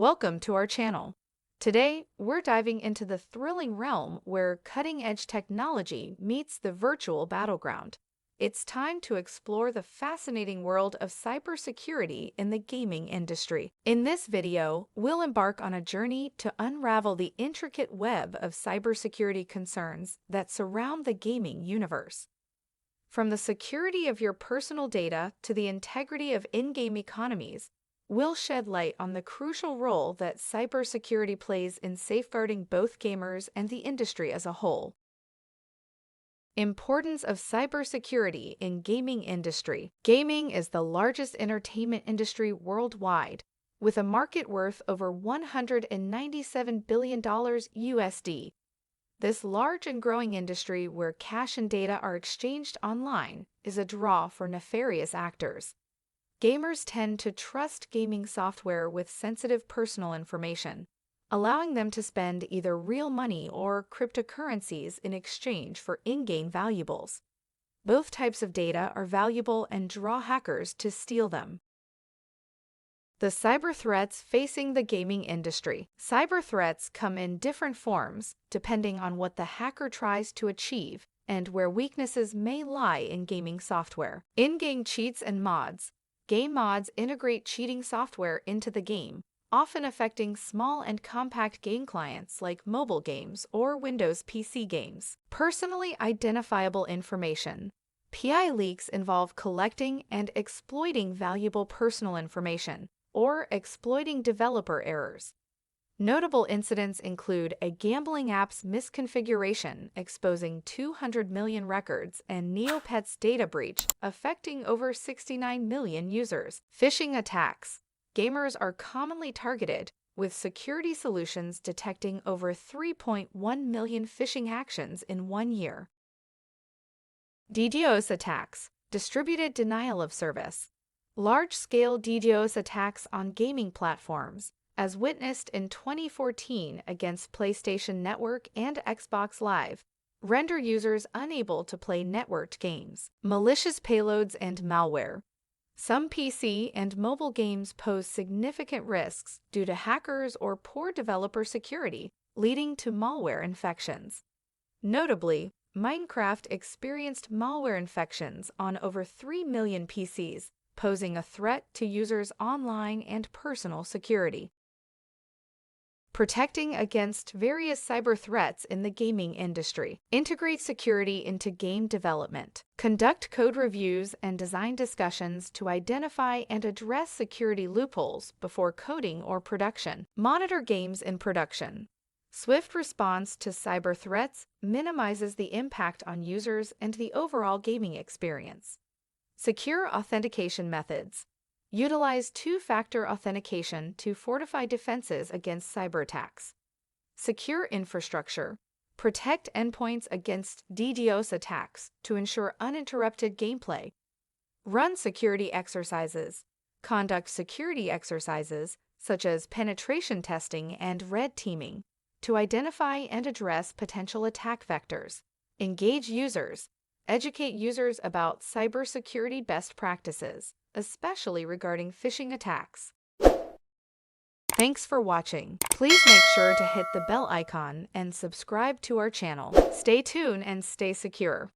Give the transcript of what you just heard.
Welcome to our channel. Today, we're diving into the thrilling realm where cutting-edge technology meets the virtual battleground. It's time to explore the fascinating world of cybersecurity in the gaming industry. In this video, we'll embark on a journey to unravel the intricate web of cybersecurity concerns that surround the gaming universe. From the security of your personal data to the integrity of in-game economies, we'll shed light on the crucial role that cybersecurity plays in safeguarding both gamers and the industry as a whole. Importance of cybersecurity in gaming industry. Gaming is the largest entertainment industry worldwide, with a market worth over $197 billion USD. This large and growing industry where cash and data are exchanged online is a draw for nefarious actors. Gamers tend to trust gaming software with sensitive personal information, allowing them to spend either real money or cryptocurrencies in exchange for in-game valuables. Both types of data are valuable and draw hackers to steal them. The cyber threats facing the gaming industry. Cyber threats come in different forms depending on what the hacker tries to achieve and where weaknesses may lie in gaming software. In-game cheats and mods. Game mods integrate cheating software into the game, often affecting small and compact game clients like mobile games or Windows PC games. Personally identifiable information. PI leaks involve collecting and exploiting valuable personal information, or exploiting developer errors. Notable incidents include a gambling app's misconfiguration exposing 200 million records and Neopet's data breach affecting over 69 million users. Phishing attacks. Gamers are commonly targeted, with security solutions detecting over 3.1 million phishing actions in 1 year. DDoS attacks. Distributed denial of service. Large-scale DDoS attacks on gaming platforms, as witnessed in 2014 against PlayStation Network and Xbox Live, render users unable to play networked games. Malicious payloads and malware. Some PC and mobile games pose significant risks due to hackers or poor developer security, leading to malware infections. Notably, Minecraft experienced malware infections on over 3 million PCs, posing a threat to users' online and personal security. Protecting against various cyber threats in the gaming industry. Integrate security into game development. Conduct code reviews and design discussions to identify and address security loopholes before coding or production. Monitor games in production. Swift response to cyber threats minimizes the impact on users and the overall gaming experience. Secure authentication methods. Utilize two-factor authentication to fortify defenses against cyber attacks. Secure infrastructure. Protect endpoints against DDoS attacks to ensure uninterrupted gameplay. Run security exercises. Conduct security exercises, such as penetration testing and red teaming, to identify and address potential attack vectors. Engage users. Educate users about cybersecurity best practices, especially regarding phishing attacks. Thanks for watching. Please make sure to hit the bell icon and subscribe to our channel. Stay tuned and stay secure.